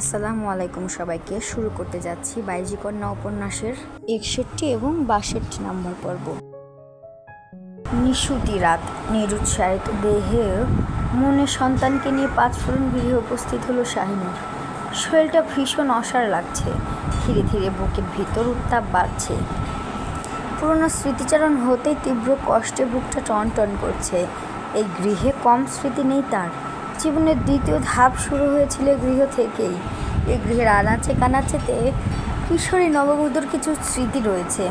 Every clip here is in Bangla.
আসসালামু আলাইকুম সবাইকে। শুরু করতে যাচ্ছি বাইজি কন্যা উপন্যাসের 61 এবং 62 নম্বর পর্ব। নিশুতি রাত, নিরুৎসাহিত দেহে মনে সন্তানকে নিয়ে পাঁচফোড়ন গৃহে উপস্থিত হলো শাহিনুর। শরীরটা ভীষণ অসাড় লাগছে, ধীরে ধীরে বুকের ভিতর উত্তাপ বাড়ছে। পুরনো স্মৃতিচারণ হতেই তীব্র কষ্টে বুকটা টনটন করছে। এই গৃহে কম স্মৃতি নেই তার। জীবনের দ্বিতীয় ধাপ শুরু হয়েছিল গৃহ থেকেই। এই গৃহের আনাচে কানাচেতে কিশোরী নববধূর কিছু স্মৃতি রয়েছে,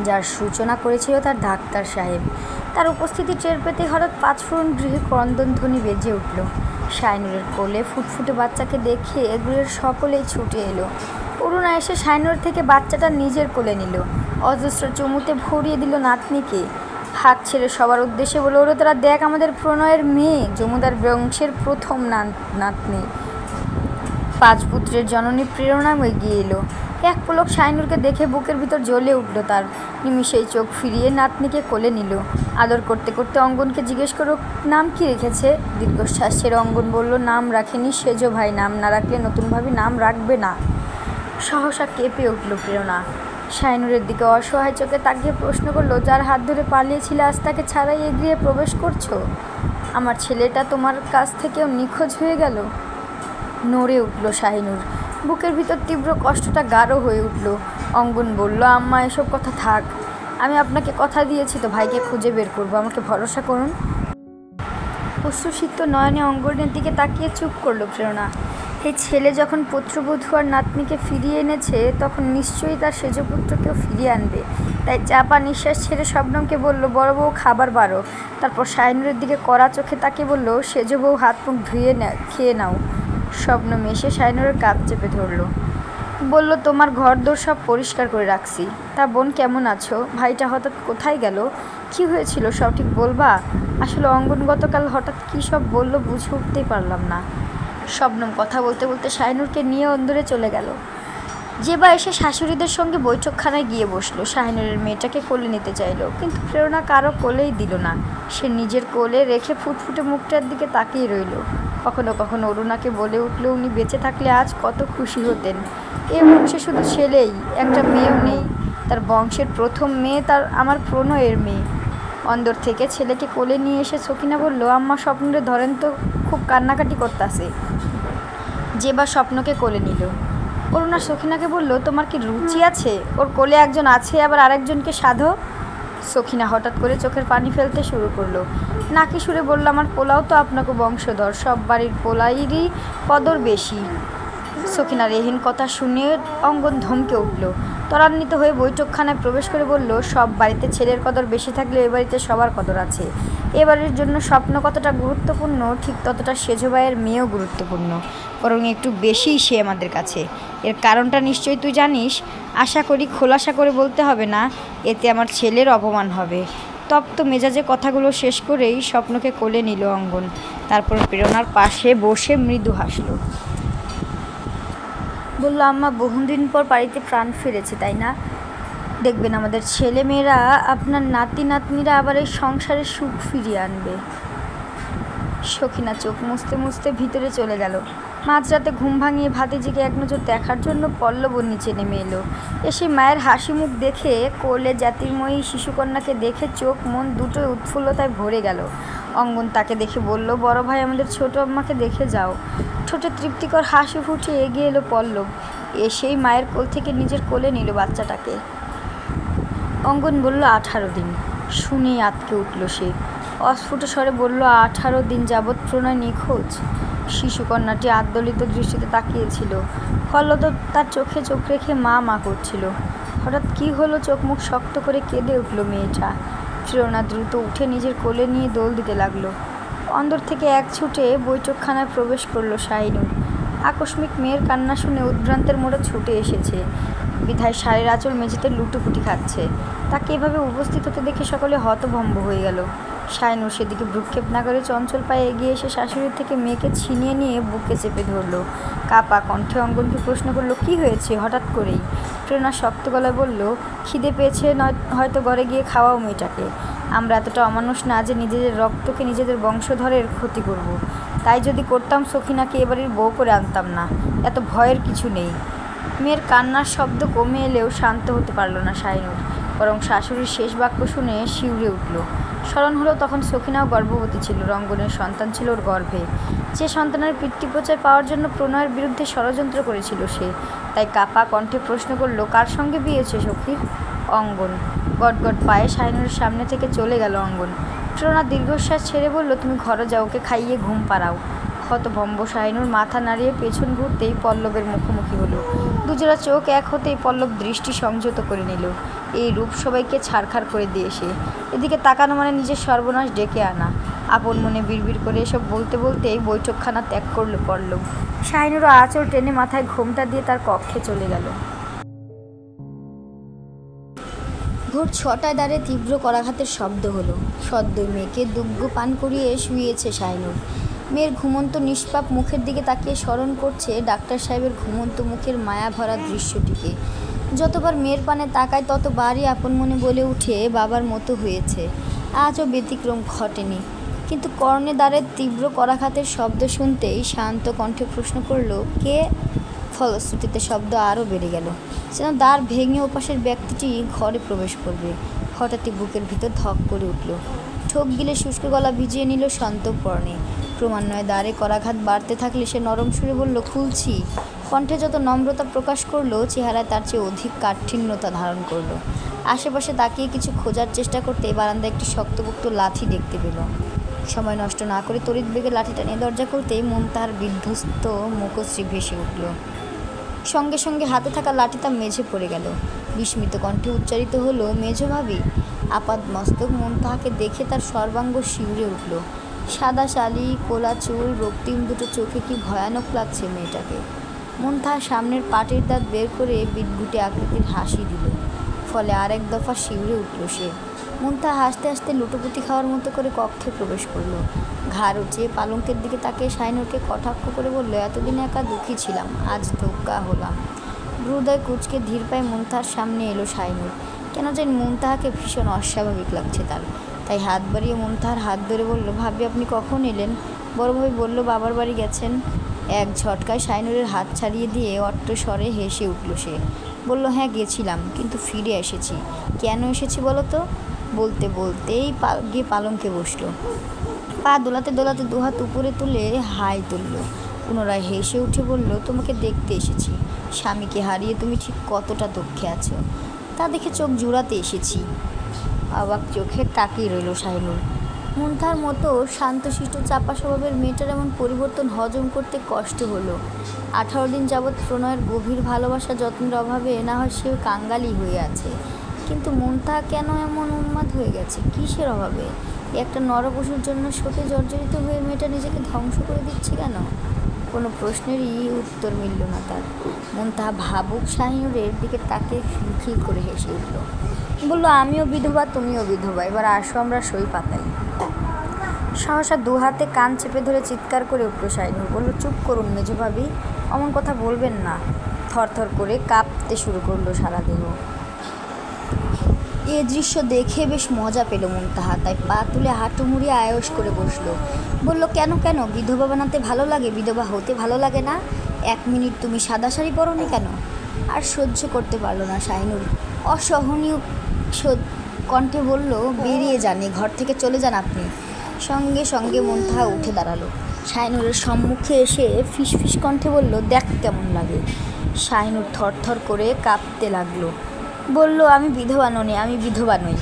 যার সূচনা করেছিল তার ডাক্তার সাহেব। তার উপস্থিতি টের পেতে হঠাৎ পাঁচফোড়ন গৃহে ক্রন্দনধ্বনি বেজে উঠল। শাহিনুরের কোলে ফুটফুটে বাচ্চাকে দেখে গৃহের সকলেই ছুটে এলো। অরুণা এসে শাহিনুর থেকে বাচ্চাটা নিজের কোলে নিল, অজস্র চুমুতে ভরিয়ে দিল নাতনিকে। হাত ছেড়ে সবার উদ্দেশ্যে বলল, ওরে তোরা দেখ, আমাদের প্রণয়ের মেয়ে, জমিদার বংশের প্রথম নাতনি, পাঁচ পুত্রের জননী প্রেরণা এগিয়ে এলো। এক পলক শাহিনুরকে দেখে বুকের ভিতর জ্বলে উঠল তার। নিমিষেই চোখ ফিরিয়ে নাতনিকে কোলে নিল। আদর করতে করতে অঙ্গনকে জিজ্ঞেস করো, নাম কি রেখেছে? দীর্ঘশ্বাস ছেড়ে অঙ্গন বলল, নাম রাখেনি সেজো ভাই, নাম না রাখলে নতুনভাবে নাম রাখবে না। সহসা কেঁপে উঠল প্রেরণা। শাহিনুরের দিকে অসহায় চোখে তাকিয়ে প্রশ্ন করলো, যার হাত ধরে পালিয়েছিলে আজ তাকে ছাড়াই এগিয়ে প্রবেশ করছো? আমার ছেলেটা তোমার কাছ থেকেও নিখোঁজ হয়ে গেল। নড়ে উঠল শাহিনুর, বুকের ভিতর তীব্র কষ্টটা গাঢ় হয়ে উঠল। অঙ্গন বলল, আম্মা এসব কথা থাক, আমি আপনাকে কথা দিয়েছি তো ভাইকে খুঁজে বের করবো, আমাকে ভরসা করুন। অশ্রুসিক্ত নয়নে অঙ্গনের দিকে তাকিয়ে চুপ করলো প্রেরণা। এই ছেলে যখন পুত্রবধূ আর নাতনিকে ফিরিয়ে এনেছে, তখন নিশ্চয়ই তার সেজপুত্রকেও ফিরিয়ে আনবে। তাই চাপা নিঃশ্বাস ছেড়ে শবনমকে বলল, বড় বউ খাবার বাড়ো। তারপর শাহিনুরের দিকে কড়া চোখে তাকিয়ে বলল, সেজো বউ হাত মুখ ধুয়ে খেয়ে নাও। শবনম এসে শাহিনুরের কাঁধ চেপে ধরল, বলল, তোমার ঘর দোর সব পরিষ্কার করে রাখছি। তা বোন কেমন আছো? ভাইটা হঠাৎ কোথায় গেল? কি হয়েছিল সব ঠিক বলবা? আসলে অঙ্গন গতকাল হঠাৎ কী সব বলল, বুঝে উঠতেই পারলাম না। শবনম কথা বলতে বলতে শাহিনুরকে নিয়ে অন্দরে চলে গেল। জেবা এসে শাশুড়িদের সঙ্গে বৈঠকখানায় গিয়ে বসলো। শাহিনুরের মেয়েটাকে কোলে নিতে চাইলো, কিন্তু প্রেরণা কারো কোলেই দিল না। সে নিজের কোলে রেখে ফুটফুটে মুখটার দিকে তাকিয়ে রইল। কখনো কখনো অরুণাকে বলে উঠল, উনি বেঁচে থাকলে আজ কত খুশি হতেন। এ বংশে শুধু ছেলেই, একটা মেয়েও নেই। তার বংশের প্রথম মেয়ে আমার প্রণয়ের মেয়ে। অন্দর থেকে ছেলেকে কোলে নিয়ে এসে সখিনা বলল, আম্মা স্বপ্নরে ধরেন তো, খুব কান্নাকাটি করতেছে। জেবা স্বপ্নকে কোলে নিল। অরুণা সখিনাকে বলল, তোমার কি রুচি আছে? ওর কোলে একজন আছে, আবার আরেকজনকে সাধো। সখিনা হঠাৎ করে চোখের পানি ফেলতে শুরু করলো। নাকি সুরে বলল, আমার পোলাও তো আপনাকে বংশধর, সব বাড়ির পোলাইরই কদর বেশি। সখিনার এহেন কথা শুনে অঙ্গন ধমকে উঠল। ত্বরান্বিত হয়ে বৈঠকখানায় প্রবেশ করে বলল, সব বাড়িতে ছেলের কদর বেশি থাকলে এ বাড়িতে সবার কদর আছে। এ বাড়ির জন্য স্বপ্ন কতটা গুরুত্বপূর্ণ, ঠিক ততটা সেজো ভাইয়ের মেয়েও গুরুত্বপূর্ণ, বরং একটু বেশিই সে আমাদের কাছে। এর কারণটা নিশ্চয়ই তুই জানিস। আশা করি খোলাসা করে বলতে হবে না, এতে আমার ছেলের অপমান হবে। তপ্ত মেজাজে কথাগুলো শেষ করেই স্বপ্নকে কোলে নিল অঙ্গন। তারপর প্রেরণার পাশে বসে মৃদু হাসল। বলল, আম্মা বহুদিন পর বাড়িতে প্রাণ ফিরেছে, তাই না? দেখবেন আমাদের ছেলে মেয়েরা, আপনার নাতি নাতনিরা আবার এই সংসারে সুখ ফিরিয়ে আনবে। সখিনা চোখ মুছতে মুছতে ভিতরে চলে গেল। মাঝরাতে ঘুম ভাঙিয়ে ভাতিজিকে এক নজর দেখার জন্য পল্লব নিচে নেমে এলো। এসে মায়ের হাসি মুখ দেখে, কোলে জ্যোতির্ময়ী শিশুকন্যাকে দেখে চোখ মন দুটোই উৎফুল্লতায় ভরে গেল। অঙ্গন তাকে দেখে বলল, বড় ভাই, আমাদের ছোট আম্মাকে দেখে যাও। ঠোঁটে তৃপ্তিকর হাসি ফুটিয়ে এগিয়ে এলো পল্লব। এসেই মায়ের কোল থেকে নিজের কোলে নিল বাচ্চাটাকে। অঙ্গন বলল, 18 দিন। শুনেই আঁতকে উঠল সে। অস্ফুট স্বরে বলল, 18 দিন যাবৎ প্রণয় নিখোঁজ? শিশুকন্যাটি আদ্দলিত দৃষ্টিতে তাকিয়েছিল। পল্লব তার চোখে চোখ রেখে মা মা করছিল। হঠাৎ কি হলো, চোখ মুখ শক্ত করে কেঁদে উঠল মেয়েটা। প্রেরণা দ্রুত উঠে নিজের কোলে নিয়ে দোল দিতে লাগলো। অন্দর থেকে এক ছুটে বৈঠকখানায় প্রবেশ করলো শাহিনুর। আকস্মিক মেয়ের কান্না শুনে উদ্ভ্রান্তের মোড়ে ছুটে এসেছে। বিধায় শাড়ির আঁচল মেঝেতে লুটোপুটি খাচ্ছে। তাকে এভাবে উপস্থিত হতে দেখে সকলে হতভম্ব হয়ে গেল। শাহিনুর সেদিকে ভ্রুক্ষেপ না করে চঞ্চল পায়ে এগিয়ে এসে শাশুড়ির থেকে মেয়েকে ছিনিয়ে নিয়ে বুকে চেপে ধরল। কাপা কণ্ঠে অঙ্গনকে প্রশ্ন করলো, কি হয়েছে হঠাৎ করেই? প্রেরণা শক্ত গলায় বলল, খিদে পেয়েছে, হয়তো ঘরে গিয়ে খাওয়াও মেয়েটাকে। আমরা এতটা অমানুষ না যে নিজেদের রক্তকে নিজেদের বংশধরের ক্ষতি করব। তাই যদি করতাম সখিনাকে এবারের বউ করে আনতাম না। এত ভয়ের কিছু নেই। মেয়ের কান্নার শব্দ কমে এলেও শান্ত হতে পারল না শাহিনুর, বরং শাশুড়ির শেষ বাক্য শুনে শিউরে উঠল। স্মরণ হলো তখন সখিনাও গর্ভবতী ছিল, রঙ্গনের সন্তান ছিল ওর গর্ভে। যে সন্তানের পিতৃপ্রচার পাওয়ার জন্য প্রণয়ের বিরুদ্ধে ষড়যন্ত্র করেছিল সে। তাই কাপা কণ্ঠে প্রশ্ন করল, কার সঙ্গে বিয়েছে সখীর? অঙ্গন। গটগট পায়ে শাহিনুরের সামনে থেকে চলে গেল অঙ্গন। প্রেরণা দীর্ঘশ্বাস ছেড়ে বলল, তুমি ঘরে যাও, ওকে খাইয়ে ঘুম পাড়াও। হতভম্ব শাহিনুর মাথা নাড়িয়ে পেছন ঘুরতেই পল্লবের মুখোমুখি হলো। দুজোড়া চোখ এক হতেই পল্লব দৃষ্টি সংযত করে নিল। এই রূপ সবাইকে ছাড়খাড় করে দিয়ে সে এদিকে তাকানো মানে নিজের সর্বনাশ ডেকে আনা। আপন মনে বিড়বিড় করে এসব বলতে বলতেই বৈঠকখানা ত্যাগ করল পল্লব। শাহিনুরও আঁচল টেনে মাথায় ঘোমটা দিয়ে তার কক্ষে চলে গেল। ভোর 6টায় দ্বারে তীব্র করাঘাতের শব্দ হলো। সদ্যই মেয়েকে দুগ্ধ পান করিয়ে শুয়েছে শাহিনুর। মেয়ের ঘুমন্ত নিষ্পাপ মুখের দিকে তাকিয়ে স্মরণ করছে ডাক্তার সাহেবের ঘুমন্ত মুখের মায়া ভরা দৃশ্যটিকে। যতবার মেয়ের পানে তাকায় ততবারই আপন মনে বলে উঠে, বাবার মতো হয়েছে। আজও ব্যতিক্রম ঘটেনি। কিন্তু কর্ণে দ্বারের তীব্র করাঘাতের শব্দ শুনতেই শান্ত কণ্ঠে প্রশ্ন করল, কে? ফলশ্রুতিতে শব্দ আরও বেড়ে গেল, যেন দ্বার ভেঙে ওপাশের ব্যক্তিটি ঘরে প্রবেশ করবে। হঠাৎই বুকের ভিতর ধক করে উঠল। ঠোক গিলে শুষ্ক গলা ভিজিয়ে নিল সন্তর্পণে। ক্রমান্বয়ে দ্বারে করাঘাত বাড়তে থাকলে সে নরম সুরে বলল, খুলছি। কণ্ঠে যত নম্রতা প্রকাশ করলো, চেহারায় তার চেয়ে অধিক কাঠিন্যতা ধারণ করলো। আশেপাশে তাকিয়ে কিছু খোঁজার চেষ্টা করতে বারান্দায় একটি শক্তপোক্ত লাঠি দেখতে পেল। সময় নষ্ট না করে তড়িৎ বেগে লাঠিটা নিয়ে দরজা খুলতেই মন তার বিধ্বস্ত মুখশ্রী ভেসে উঠল। সঙ্গে সঙ্গে হাতে থাকা লাঠিটা মেঝে পড়ে গেল। বিস্মিত কণ্ঠে উচ্চারিত হলো, মেঝো ভাবি? আপাদ মস্তক মন তাহাকে দেখে তার সর্বাঙ্গ শিউরে উঠল। সাদা শালি, কোলা চুল, রক্তিম দুটো চোখে কি ভয়ানক লাগছে মেয়েটাকে। মন তাহার সামনের পাটির দাঁত বের করে বিটগুটে আকৃতির হাসি দিল। ফলে আরেক দফা শিউরে উঠল সে। মন তাহা হাসতে হাসতে লুটোপুটি খাওয়ার মতো করে কক্ষে প্রবেশ করলো। ঘাড় উঁচিয়ে পালঙ্কের দিকে তাকিয়ে শাহিনুরকে কটাক্ষ করে বলল, এতদিন একা দুঃখী ছিলাম, আজ ধোক্কা হলাম। হৃদয় কুচকে ধীর পায়ে মুনতাহার সামনে এলো শাহিনুর। কেন জানি মুনতাহাকে ভীষণ অস্বাভাবিক লাগছে তার। তাই হাত বাড়িয়ে মুনতাহার হাত ধরে বলল, ভাবি আপনি কখন এলেন? বড়ভাবে বলল, বাবার বাড়ি গেছেন। এক ঝটকায় শাহিনুরের হাত ছাড়িয়ে দিয়ে অট্ট স্বরে হেসে উঠল সে। বলল, হ্যাঁ গেছিলাম, কিন্তু ফিরে এসেছি। কেন এসেছি বলো তো? বলতে বলতেই গিয়ে পালঙ্কে বসলো। পা দোলাতে দোলাতে দুহাত উপরে তুলে হাই তুলল। পুনরায় হেসে উঠে বলল, তোমাকে দেখতে এসেছি। স্বামীকে হারিয়ে তুমি ঠিক কতটা দুঃখে আছো তা দেখে চোখ জুড়াতে এসেছি। অবাক চোখে তাকিয়ে রইল শাহিনুর। মুনতাহার মতো শান্তশিষ্ট চাপা স্বভাবের মেয়েটার এমন পরিবর্তন হজম করতে কষ্ট হলো। 18 দিন যাবৎ প্রণয়ের গভীর ভালোবাসা যত্নের অভাবে না হয় সে কাঙ্গালি হয়ে আছে, কিন্তু মুনতাহা কেন এমন উন্মাদ হয়ে গেছে? কিসের অভাবে? একটা নরপশুর জন্য শোকে জর্জরিত হয়ে মেয়েটা নিজেকে ধ্বংস করে দিচ্ছে কেন? কোনো প্রশ্নেরই উত্তর মিলল না তার। মুনতাহা ভাবুক শাহিনুরের দিকে তাকে খিলখিল করে হেসে উঠল। বলল, আমিও বিধবা, তুমিও বিধবা, এবার আসো আমরা সই পাতাই। সহসা দু হাতে কান চেপে ধরে চিৎকার করে উঠল শাহিনুর। বলল, চুপ করুন মেজো ভাবি, অমন কথা বলবেন না। থরথর করে কাঁপতে শুরু করলো সারা দেহ। এ দৃশ্য দেখে বেশ মজা পেল মুনতাহা, তাই পা তুলে হাঁটু মুড়িয়ে আয়স করে বসলো। বলল, কেন কেন? বিধবা বানাতে ভালো লাগে, বিধবা হতে ভালো লাগে না? 1 মিনিট তুমি সাদা শাড়ি পরোনি কেন? আর সহ্য করতে পারলো না শাহিনুর। অসহনীয় কণ্ঠে বলল, বেরিয়ে যান, ঘর থেকে চলে যান আপনি। সঙ্গে সঙ্গে মুনতাহা উঠে দাঁড়ালো। শাহিনুরের সম্মুখে এসে ফিসফিস কণ্ঠে বলল, দেখ কেমন লাগে। শাহিনুর থরথর করে কাঁপতে লাগলো। বলল, আমি বিধবা নই, আমি বিধবা নই।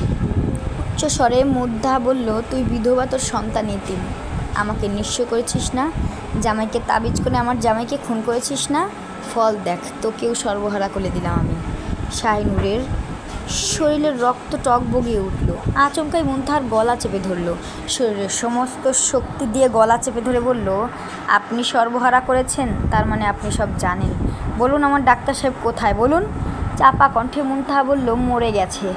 উচ্চ স্বরে মুগ্ধা বলল, তুই বিধবা, তোর সন্তান এতিম। আমাকে নিঃস্ব করেছিস না? জামাইকে তাবিজ করে আমার জামাইকে খুন করেছিস না? ফল দেখ, তোকেও সর্বহারা করে দিলাম আমি। শাহিনুরের শরীরের রক্ত টক বগিয়ে উঠল। আচমকাই মুনতাহার গলা চেপে ধরল। শরীরের সমস্ত শক্তি দিয়ে গলা চেপে ধরে বলল, আপনি সর্বহারা করেছেন, তার মানে আপনি সব জানেন। বলুন আমার ডাক্তার সাহেব কোথায়, বলুন। চাপা কণ্ঠে মুনতাহা বলল, মরে গেছে।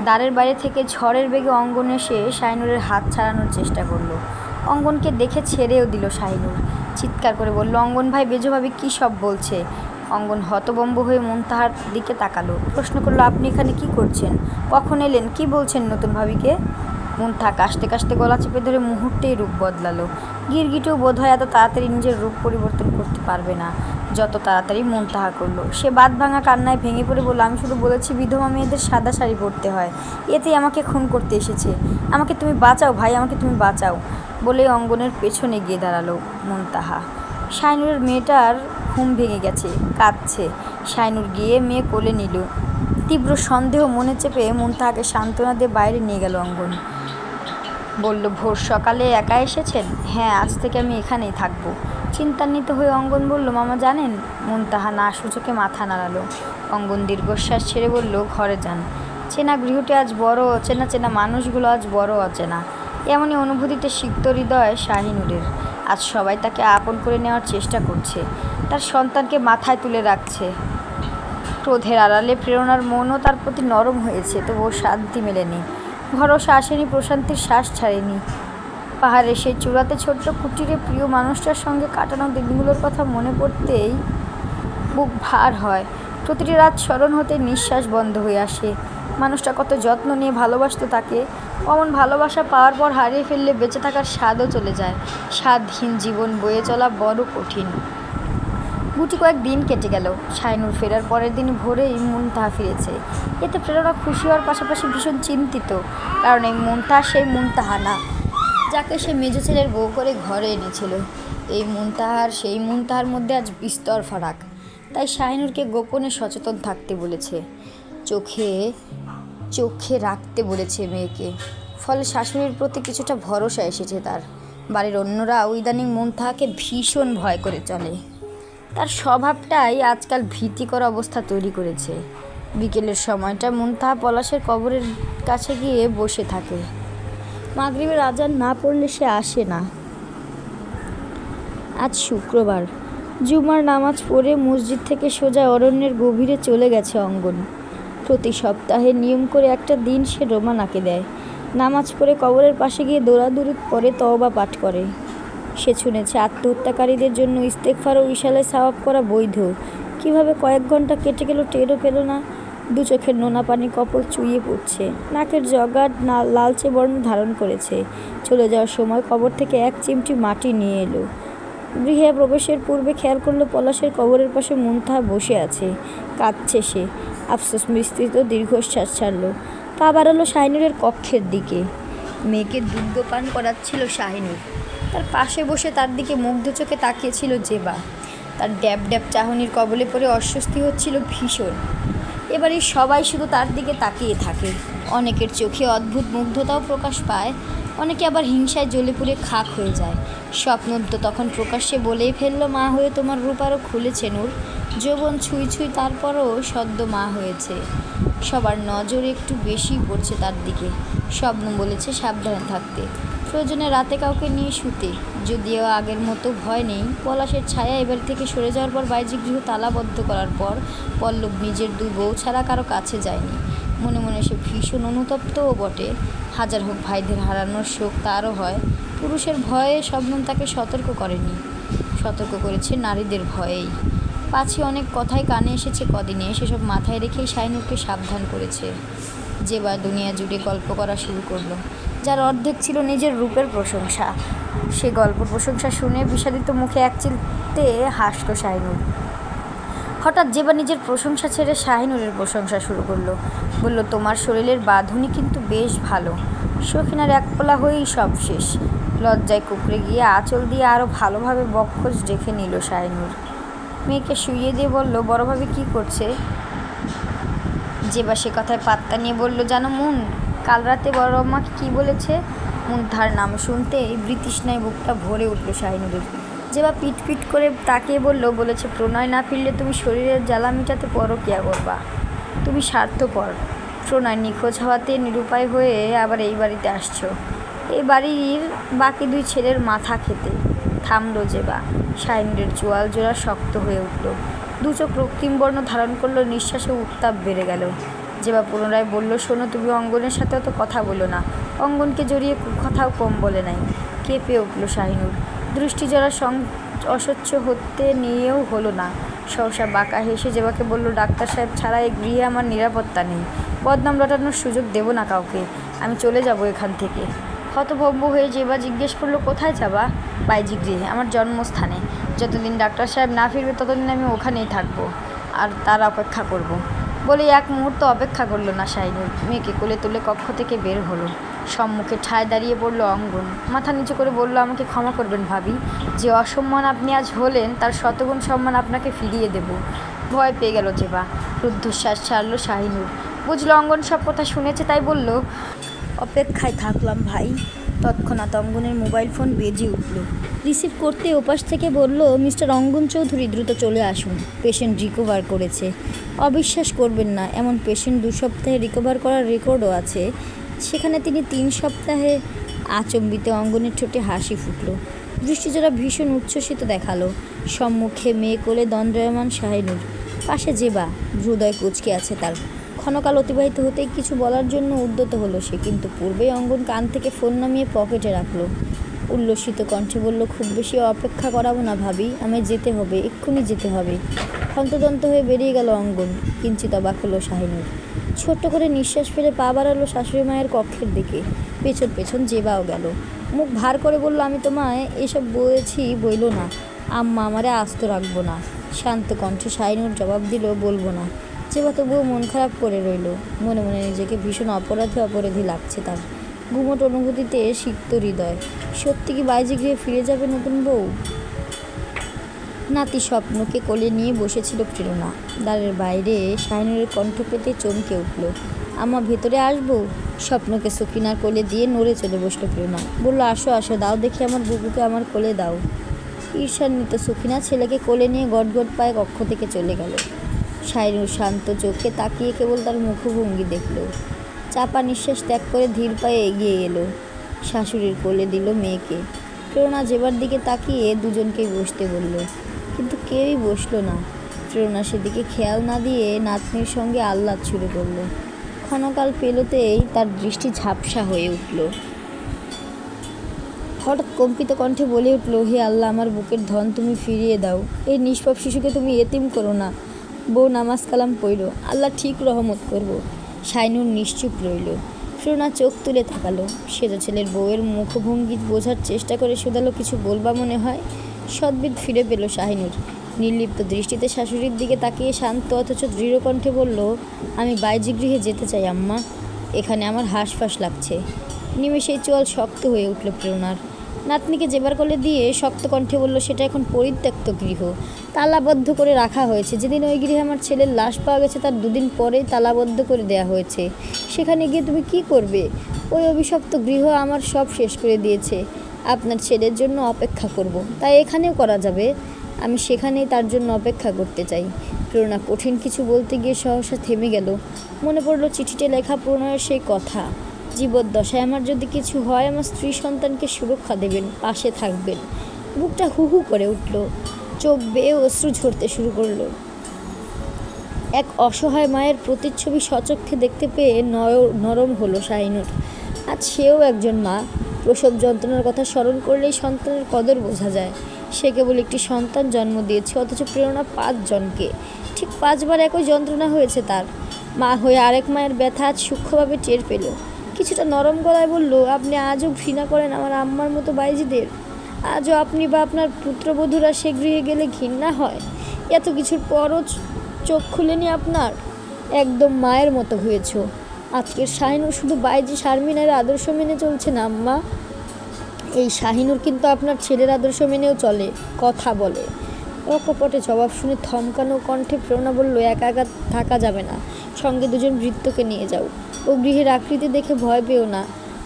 দ্বারের বাইরে থেকে ঝড়ের বেগে অঙ্গন এসে শাহিনুরের হাত ছাড়ানোর চেষ্টা করলো। অঙ্গনকে দেখে ছেড়েও দিল শাহিনুর। চিৎকার করে বলল, অঙ্গন ভাই, বেজো ভাবি কী সব বলছে? অঙ্গন হতভম্ব হয়ে মুনতাহার দিকে তাকালো। প্রশ্ন করলো, আপনি এখানে কি করছেন? কখন এলেন? কি বলছেন নতুন ভাবিকে? মুনতাহা কাশতে কাশতে গলা চেপে ধরে মুহূর্তেই রূপ বদলালো। গিরগিটিও বোধহয় এত তাড়াতাড়ি নিজের রূপ পরিবর্তন করতে পারবে না যত তাড়াতাড়ি মুনতাহা করলো। সে বাঁধ ভাঙা কান্নায় ভেঙে পড়ে বলল, আমি শুধু বলেছি বিধবা মেয়েদের সাদা শাড়ি পরতে হয়, এতেই আমাকে খুন করতে এসেছে। আমাকে তুমি বাঁচাও ভাই, আমাকে তুমি বাঁচাও। বলে অঙ্গনের পেছনে গিয়ে দাঁড়ালো মুনতাহা। শাইনুরের মেয়েটার ঘুম ভেঙে গেছে, কাঁদছে। শাইনুর গিয়ে মেয়ে কোলে নিল। তীব্র সন্দেহ মনে চেপে মুনতাহাকে সান্ত্বনা দিয়ে বাইরে নিয়ে গেল অঙ্গন। বলল, ভোর সকালে একা এসেছেন? হ্যাঁ, আজ থেকে আমি এখানেই থাকবো। চিন্তান্বিত হয়ে অঙ্গন বলল, মামা জানেন? মুনতাহা না সূচকে মাথা নাড়ালো। অঙ্গন দীর্ঘশ্বাস ছেড়ে বলল, ঘরে যান। চেনা গৃহটি আজ বড় অচেনা, চেনা মানুষগুলো আজ বড় অচেনা। এমনই অনুভূতিতে সিক্ত হৃদয় শাহিনুরের। আজ সবাই তাকে আপন করে নেওয়ার চেষ্টা করছে, তার সন্তানকে মাথায় তুলে রাখছে। ক্রোধের আড়ালে প্রেরণার মনও তার প্রতি নরম হয়েছে, তবুও শান্তি মেলেনি, ভরসা আসেনি, প্রশান্তির শ্বাস ছাড়েনি। পাহাড়ের সেই চূড়াতে ছোট্ট কুটিরে প্রিয় মানুষটার সঙ্গে কাটানো দিনগুলোর কথা মনে পড়তেই বুক ভার হয়। প্রতিটি রাত স্মরণ হতে নিঃশ্বাস বন্ধ হয়ে আসে। মানুষটা কত যত্ন নিয়ে ভালোবাসত তাকে। অমন ভালোবাসা পাওয়ার পর হারিয়ে ফেললে বেঁচে থাকার স্বাদও চলে যায়। স্বাদহীন জীবন বয়ে চলা বড় কঠিন। গুটি কয়েক দিন কেটে গেল। শাইনুর ফেরার পরের দিন ভোরেই মুনতাহা ফিরেছে। এতে প্রেরণা খুশি হওয়ার পাশাপাশি ভীষণ চিন্তিত, কারণ এই মুনতাহা সেই মুনতাহা না যাকে সে মেজ ছেলের বউ করে ঘরে এনেছিল। এই মুনতাহার সেই মুনতাহার মধ্যে আজ বিস্তর ফারাক। তাই শাইনুরকে গোপনে সচেতন থাকতে বলেছে, চোখে চোখে রাখতে বলেছে মেয়েকে। ফলে শাশুড়ির প্রতি কিছুটা ভরসা এসেছে তার। বাড়ির অন্যরাও ইদানিং মুনতাহাকে ভীষণ ভয় করে চলে। তার স্বভাবটাই আজকাল ভীতিকর অবস্থা তৈরি করেছে। বিকেলের সময়টা মুনতাহা পলাশের কবরের কাছে গিয়ে বসে থাকে। মাগরিবের আজান না পড়লে সে আসে না। আজ শুক্রবার, জুমার নামাজ পড়ে মসজিদ থেকে সোজা অরণ্যের গভীরে চলে গেছে অঙ্গন। প্রতি সপ্তাহে নিয়ম করে একটা দিন সে রোমানাকে দেয়। নামাজ পড়ে কবরের পাশে গিয়ে দৌড়াদৌড়ি করে তওবা পাঠ করে। সে শুনেছে আত্মহত্যাকারীদের জন্য ইস্তেগফার ও ইশালে সাওয়াব করা বৈধ। কিভাবে কয়েক ঘন্টা কেটে গেল টেরও পেল না। দু চোখের নোনা পানি কপল চুইয়ে পড়ছে। নাকের জগাট লালচে বর্ণ ধারণ করেছে। চলে যাওয়ার সময় কবর থেকে এক চিমটি মাটি নিয়ে এলো। গৃহে প্রবেশের পূর্বে খেয়াল করলো পলাশের কবরের পাশে মুনতাহা বসে আছে, কাঁদছে সে। আফসোস মিশ্রিত দীর্ঘশ্বাস ছাড়ল। পা বাড়ালো শাহিনুরের কক্ষের দিকে। মেয়েকে দুগ্ধ পান করাচ্ছিল শাহিনুর। তার পাশে বসে তার দিকে মুগ্ধ চোখে তাকিয়েছিল জেবা। তার ড্যাব ড্যাব চাহনির কবলে পড়ে অস্বস্তি হচ্ছিল ভীষণ। এবারে সবাই শুধু তার দিকে তাকিয়ে থাকে। অনেকের চোখে অদ্ভুত মুগ্ধতাও প্রকাশ পায়, অনেকে আবার হিংসায় জ্বলে পুড়ে খাক হয়ে যায়। স্বপ্নদ তখন প্রকাশ্যে বলেই ফেলল, মা হয়ে তোমার রূপ আরও খুলেছে নূর। যৌবন ছুঁই ছুঁই, তারপরও সদ্য মা হয়েছে। সবার নজর একটু বেশি পড়ছে তার দিকে। স্বপ্ন বলেছে সাবধানে থাকতে, প্রয়োজনে রাতে কাউকে নিয়ে শুতে। যদিও আগের মতো ভয় নেই। পলাশের ছায়া এবার থেকে সরে যাওয়ার পর বাহ্যিক গৃহ তালাবদ্ধ করার পর পল্লব নিজের দুই বউ ছাড়া কারো কাছে যায়নি। মনে মনে সে ভীষণ অনুতপ্তও বটে। হাজার হোক ভাইদের হারানোর শোক তারও হয়। পুরুষের ভয়ে শবনম তাকে সতর্ক করেনি, সতর্ক করেছে নারীদের ভয়েই। পাছে অনেক কথাই কানে এসেছে কদিনে, সেসব মাথায় রেখেই শাহিনুরকে সাবধান করেছে। জেবা দুনিয়া জুড়ে গল্প করা শুরু করলো, যার অর্ধেক ছিল নিজের রূপের প্রশংসা। সে গল্প প্রশংসা শুনে বিষাদিত মুখে একচিলতে হাসল শাহিনুর। হঠাৎ জেবা নিজের প্রশংসা ছেড়ে শাহিনুরের প্রশংসা শুরু করলো। বলল, তোমার শরীরের বাঁধুনি কিন্তু বেশ ভালো। শৌখিনার একপোলা হয়েই সব শেষ। লজ্জায় কুকড়ে গিয়ে আঁচল দিয়ে আরও ভালোভাবে বক্ষজ ডেকে নিল শাহিনুর। মেয়েকে শুইয়ে দিয়ে বলল, বড়ভাবে কি করছে? জেবা সে কথায় পাত্তা নিয়ে বলল, জানো মুন, কাল রাতে বড় আমাকে কী বলেছে? মুনতাহার নাম শুনতেই বৃতৃষ্ণায় বুকটা ভরে উঠল শাহিনুরের। জেবা পিট পিট করে তাকিয়ে বলেছে, প্রণয় না ফিরলে তুমি শরীরের জ্বালা মিটাতে পরকিয়া করবা। তুমি স্বার্থপর। প্রণয় নিখোঁজ হওয়াতে নিরুপায় হয়ে আবার এই বাড়িতে আসছো, এই বাড়ির বাকি দুই ছেলের মাথা খেতে। থামলো জেবা। শাহিনুরের চোয়াল জোড়া শক্ত হয়ে উঠল। দু চোখ রক্তিম বর্ণ ধারণ করলো। নিঃশ্বাসে উত্তাপ বেড়ে গেল। জেবা পুনরায় বলল, শোনো, তুমি অঙ্গনের সাথে অত কথা বলো না। অঙ্গনকে জড়িয়ে কথাও কম বলে নাই। কেঁপে উঠল শাহিনুর। দৃষ্টি জোড়া অস্বচ্ছ হতে নিয়েও হলো না। সহসা বাঁকা হেসে জেবাকে বলল, ডাক্তার সাহেব ছাড়া এই গৃহে আমার নিরাপত্তা নেই। বদনাম রটানোর সুযোগ দেব না কাউকে। আমি চলে যাব এখান থেকে। হতভম্ব হয়ে জেবা জিজ্ঞেস করলো, কোথায় যাবা? বাইজি গৃহে, আমার জন্মস্থানে। যতদিন ডাক্তার সাহেব না ফিরবে ততদিন আমি ওখানেই থাকবো আর তার অপেক্ষা করব। বলে এক মুহূর্ত অপেক্ষা করলো না শাহিনুর, মেয়েকে কোলে তুলে কক্ষ থেকে বের হলো। সম্মুখে ঠায় দাঁড়িয়ে পড়ল অঙ্গন। মাথা নিচু করে বলল, আমাকে ক্ষমা করবেন ভাবি, যে অসম্মান আপনি আজ হলেন তার শতগুণ সম্মান আপনাকে ফিরিয়ে দেব। ভয় পেয়ে গেল জেবা। রুদ্ধশ্বাস ছাড়ল শাহিনুর। বুঝলো অঙ্গন সব কথা শুনেছে, তাই বলল, অপেক্ষায় থাকলাম ভাই। তৎক্ষণাৎ অঙ্গনের মোবাইল ফোন বেজে উঠল। রিসিভ করতে ওপাশ থেকে বলল, মিস্টার অঙ্গন চৌধুরী, দ্রুত চলে আসুন, পেশেন্ট রিকভার করেছে। অবিশ্বাস করবেন না, এমন পেশেন্ট 2 সপ্তাহে রিকভার করার রেকর্ডও আছে, সেখানে তিনি 3 সপ্তাহে। আচম্বিতে অঙ্গনের ঠোঁটে হাসি ফুটল, দৃষ্টিজোড়া ভীষণ উচ্ছ্বসিত দেখালো। সম্মুখে মেয়ে কোলে দণ্ডায়মান শাহিনুর, পাশে জেবা, হৃদয় কুঁচকে আছে তার। ক্ষণকাল অতিবাহিত হতেই কিছু বলার জন্য উদ্যত হলো সে, কিন্তু পূর্বেই অঙ্গন কান থেকে ফোন নামিয়ে পকেটে রাখলো। উল্লসিত কণ্ঠে বলল, খুব বেশি অপেক্ষা করাবো না ভাবি, আমায় যেতে হবে, এক্ষুনি যেতে হবে। হন্তদন্ত হয়ে বেরিয়ে গেল অঙ্গন। কিঞ্চিত অবাক হলো শাহিনুর। ছোট্ট করে নিঃশ্বাস ফেলে পা বাড়ালো শাশুড়ি মায়ের কক্ষের দিকে। পেছন পেছন জেবাও গেল। মুখ ভার করে বলল, আমি তোমায় এসব বলেছি বইল না, আম্মা আমারে আস্ত রাখবো না। শান্ত কণ্ঠে শাহিনুর জবাব দিল, বলবো না। জেবা তবুও মন খারাপ করে রইল। মনে মনে নিজেকে ভীষণ অপরাধী লাগছে তার। গুমট অনুভূতিতে সিক্ত হৃদয়। সত্যি কি বাইজি গৃহে ফিরে যাবে নতুন বউ? নাতি স্বপ্নকে কোলে নিয়ে বসেছিল প্রেরণা। দ্বারের বাইরে শাহিনুরের কণ্ঠ পেতে চমকে উঠল, আম্মা ভেতরে আসবো? স্বপ্নকে সকিনার কোলে দিয়ে নড়ে চলে বসলো প্রেরণা। বলল, আসো আসো, দাও দেখি আমার বুকুকে আমার কোলে দাও। ঈর্ষান্বিত সকিনা ছেলেকে কোলে নিয়ে গটগট পায়ে কক্ষ থেকে চলে গেল। শাহিনুর শান্ত চোখে তাকিয়ে কেবল তার মুখভঙ্গি দেখল। চাপা নিঃশ্বাস ত্যাগ করে ধীর পায়ে এগিয়ে এলো। শাশুড়ির কোলে দিল মেয়েকে। প্রেরণা জেবার দিকে তাকিয়ে দুজনকেই বসতে বলল, কিন্তু কেউই বসলো না। প্রেরণা সেদিকে খেয়াল না দিয়ে নাতনির সঙ্গে আহ্লাদ শুরু করলো। ক্ষণকাল পেলোতেই তার দৃষ্টি ঝাপসা হয়ে উঠল। হঠাৎ কম্পিত কণ্ঠে বলে উঠল, হে আল্লাহ, আমার বুকের ধন তুমি ফিরিয়ে দাও, এই নিষ্পাপ শিশুকে তুমি এতিম করো না। বউ নামাজ কালাম পড়ল, আল্লাহ ঠিক রহমত করব। শাহিনুর নিশ্চুপ রইল। প্রেরণা চোখ তুলে তাকালো। সেজো ছেলের বউয়ের মুখভঙ্গি বোঝার চেষ্টা করে শুধালো, কিছু বলবা মনে হয়? সদ্বিদ ফিরে পেল শাহিনুর। নির্লিপ্ত দৃষ্টিতে শাশুড়ির দিকে তাকিয়ে শান্ত অথচ দৃঢ় কণ্ঠে বলল, আমি বাইজি গৃহে যেতে চাই আম্মা, এখানে আমার হাঁসফাঁস লাগছে। নিমেষেই চোয়াল শক্ত হয়ে উঠল প্রেরণার। নাতনিকে জেবার কোলে দিয়ে শক্ত কণ্ঠে বলল, সেটা এখন পরিত্যক্ত গৃহ, তালাবদ্ধ করে রাখা হয়েছে। যেদিন ওই গৃহে আমার ছেলের লাশ পাওয়া গেছে তার 2 দিন পরেই তালাবদ্ধ করে দেয়া হয়েছে। সেখানে গিয়ে তুমি কি করবে? ওই অভিশপ্ত গৃহ আমার সব শেষ করে দিয়েছে। আপনার ছেলের জন্য অপেক্ষা করব, তাই এখানেও করা যাবে। আমি সেখানেই তার জন্য অপেক্ষা করতে চাই। প্রেরণা কঠিন কিছু বলতে গিয়ে সহসা থেমে গেল। মনে পড়ল চিঠিতে লেখা প্রণয়ের সেই কথা, জীবদ্দশায় আমার যদি কিছু হয় আমার স্ত্রী সন্তানকে সুরক্ষা দেবেন, পাশে থাকবেন। বুকটা হু হু করে উঠল, চোখ বেয়ে অশ্রু ঝরতে শুরু করলো। এক অসহায় মায়ের প্রতিচ্ছবি সচক্ষে দেখতে পেয়ে নরম হলো শাহিনুর। আজ সেও একজন মা। প্রসব যন্ত্রণার কথা স্মরণ করলেই সন্তানের কদর বোঝা যায়। সে কেবল একটি সন্তান জন্ম দিয়েছে, অথচ প্রেরণা 5 জনকে। ঠিক 5 বার একই যন্ত্রণা হয়েছে তার। মা হয়ে আরেক মায়ের ব্যথা আজ সূক্ষ্মভাবে টের পেল। কিছুটা নরম গলায় বলল, আপনি আজও ঘৃণা করেন আমার আম্মার মতো বাইজিদের? আজও আপনি বা আপনার পুত্রবধূরা সে গৃহে গেলে ঘৃণা হয়? এত কিছুর পরও চোখ খুলেনি আপনার? একদম মায়ের মতো হয়েছ। আজকের শাহিনুর শুধু বাইজি শারমিনের আদর্শ মেনে চলছে না আম্মা, এই শাহিনুর কিন্তু আপনার ছেলের আদর্শ মেনেও চলে, কথা বলে। অকপটে জবাব শুনে থমকানো কণ্ঠে প্রেরণা বলল, একা একা থাকা যাবে না, সঙ্গে 2 জন ভৃত্যকে নিয়ে যাও। ও গৃহের আকৃতি দেখে ভয় পেও না।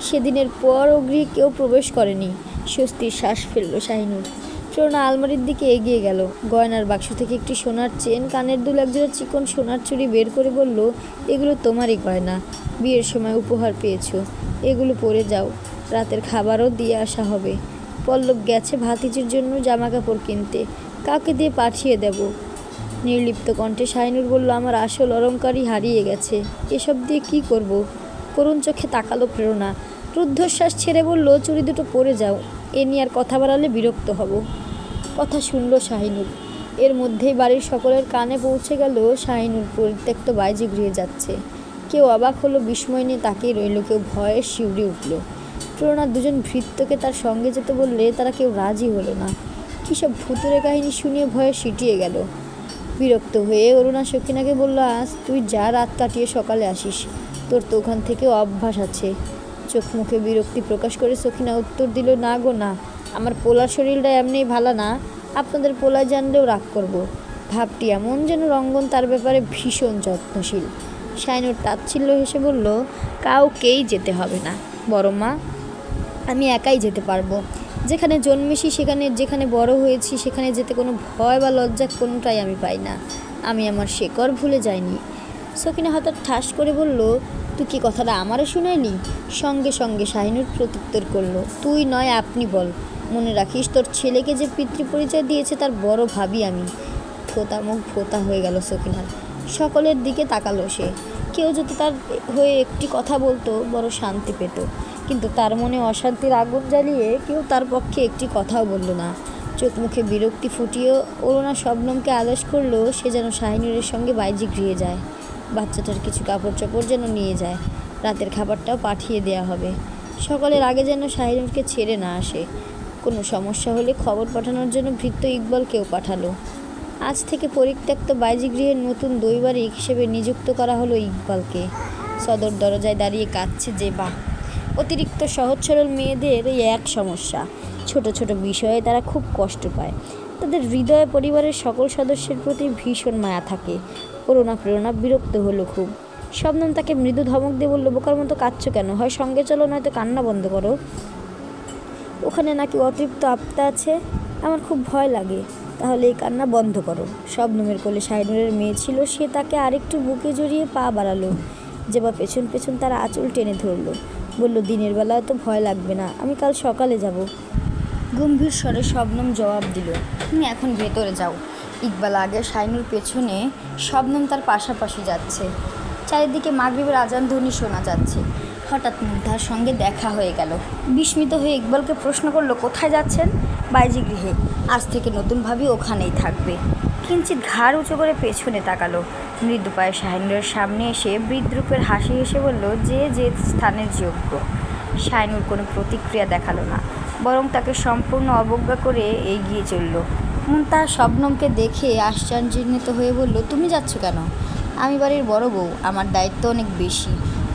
সেদিনের পর ও গৃহে কেউ প্রবেশ করেনি। স্বস্তির শ্বাস ফেলল শাহিনুর। প্রেরণা আলমারির দিকে এগিয়ে গেল। গয়নার বাক্স থেকে একটি সোনার চেন, কানের দুল, একজোড়া চিকন সোনার চুড়ি বের করে বলল, এগুলো তোমারই গয়না, বিয়ের সময় উপহার পেয়েছো, এগুলো পরে যাও, রাতের খাবারও দিয়ে আসা হবে। পল্লব গেছে ভাতিজির জন্য জামা কাপড় কিনতে, কাউকে দিয়ে পাঠিয়ে দেব। নির্লিপ্ত কণ্ঠে শাহিনুর বলল, আমার আসল অলংকারই হারিয়ে গেছে, এসব দিয়ে কি করব? করুণ চোখে তাকালো প্রেরণা। রুদ্ধশ্বাস ছেড়ে বলল, চুড়ি দুটো পরে যাও, এ নিয়ে আর কথা বাড়ালে বিরক্ত হব। কথা শুনল শাহিনুর। এর মধ্যেই বাড়ির সকলের কানে পৌঁছে গেল শাহিনুর পরিত্যক্ত বাইজি গৃহে যাচ্ছে। কেউ অবাক হলো, বিস্ময় নিয়ে তাকিয়ে রইল, কেউ ভয়ে শিউরে উঠল। প্রেরণা দুজন ভৃত্যকে তার সঙ্গে যেতে বললে তারা কেউ রাজি হলো না। কী সব ভুতুরে কাহিনী শুনিয়ে ভয়ে সিটিয়ে গেল। বিরক্ত হয়ে অরুণা সখিনাকে বলল, আজ তুই যা, রাত কাটিয়ে সকালে আসিস, তোর তো ওখান থেকে অভ্যাস আছে। চোখ মুখে বিরক্তি প্রকাশ করে সখিনা উত্তর দিল, না গো না, আমার পোলার শরীরটা এমনিই ভালো না, আপনাদের পোলায় জানলেও রাগ করব। ভাবটি এমন যেন রঙ্গন তার ব্যাপারে ভীষণ যত্নশীল। শাইনুর তাচ্ছিল্য হেসে বলল, কাউকেই যেতে হবে না বড় মা, আমি একাই যেতে পারবো। যেখানে জন্মেছি, যেখানে বড় হয়েছি, সেখানে যেতে কোনো ভয় বা লজ্জা কোনোটাই আমি পাই না। আমি আমার শেকড় ভুলে যাইনি। সখিনা হঠাৎ ঠাস করে বলল, তুই কি কথাটা আমারও শুনাইলি? সঙ্গে সঙ্গে শাহিনুর প্রত্যুত্তর করল, তুই নয় আপনি বল। মনে রাখিস, তোর ছেলেকে যে পিতৃপরিচয় দিয়েছে তার বড় ভাবি আমি। থোতা মুখ ভোতা হয়ে গেল সখিনার। সকলের দিকে তাকালো সে। কেউ যদি তার হয়ে একটি কথা বলতো বড় শান্তি পেত, কিন্তু তার মনে অশান্তির আগুন জ্বালিয়ে কেউ তার পক্ষে একটি কথাও বলল না। চোখ মুখে বিরক্তি ফুটিয়ে অরুণা শবনমকে আদেশ করলো সে যেন শাহিনুরের সঙ্গে বাইজি গৃহে যায়। বাচ্চাটার কিছু কাপড় চোপড় যেন নিয়ে যায়, রাতের খাবারটাও পাঠিয়ে দেয়া হবে। সকলের আগে যেন শাহিনুরকে ছেড়ে না আসে। কোনো সমস্যা হলে খবর পাঠানোর জন্য ভৃত্য ইকবালকেও পাঠালো। আজ থেকে পরিত্যক্ত বাইজি গৃহের নতুন দৈবারিক হিসেবে নিযুক্ত করা হলো ইকবালকে। সদর দরজায় দাঁড়িয়ে কাঁদছে জেবা। অতিরিক্ত সহজ সরল মেয়েদের এই এক সমস্যা, ছোট ছোট বিষয়ে তারা খুব কষ্ট পায়। তাদের হৃদয়ে পরিবারের সকল সদস্যের প্রতি ভীষণ মায়া থাকে। প্রেরণা বিরক্ত হলো খুব। শবনম তাকে মৃদু ধমক দিয়ে বলল, বোকার মতো কাঁদছো কেন? হয় সঙ্গে চলো, নয়তো কান্না বন্ধ করো। ওখানে নাকি অতৃপ্ত আত্মা আছে, আমার খুব ভয় লাগে। তাহলে এই কান্না বন্ধ করো। শবনমের কোলে শাহিনুরের মেয়ে ছিল, সে তাকে আরেকটু বুকে জড়িয়ে পা বাড়ালো। যেবা পেছন পেছন তার আঁচল টেনে ধরলো, বলল, দিনের বেলায় তো ভয় লাগবে না, আমি কাল সকালে যাব। গম্ভীর স্বরে শবনম জবাব দিল, তুমি এখন ভেতরে যাও। ইকবাল আগে, শাহিনুর পেছনে, শবনম তার পাশাপাশি যাচ্ছে। চারিদিকে মাগরিবের আজান ধ্বনি শোনা যাচ্ছে। হঠাৎ মুগ্ধার সঙ্গে দেখা হয়ে গেল। বিস্মিত হয়ে ইকবালকে প্রশ্ন করলো, কোথায় যাচ্ছেন? বাইজি গৃহে। আজ থেকে নতুন ভাবি ওখানেই থাকবে। কিঞ্চিত ঘাড় উঁচু করে পেছনে তাকালো। মৃদু পায়ে শাহিনুরের সামনে এসে বিদ্রূপের হাসি হেসে বলল, যে যে স্থানের যোগ্য। শাহিনুর কোনো প্রতিক্রিয়া দেখালো না, বরং তাকে সম্পূর্ণ অবজ্ঞা করে এগিয়ে চলল। মুনতাহা শবনমকে দেখে আশ্চর্যান্বিত হয়ে বলল, তুমি যাচ্ছ কেন? আমি বাড়ির বড় বউ, আমার দায়িত্ব অনেক বেশি।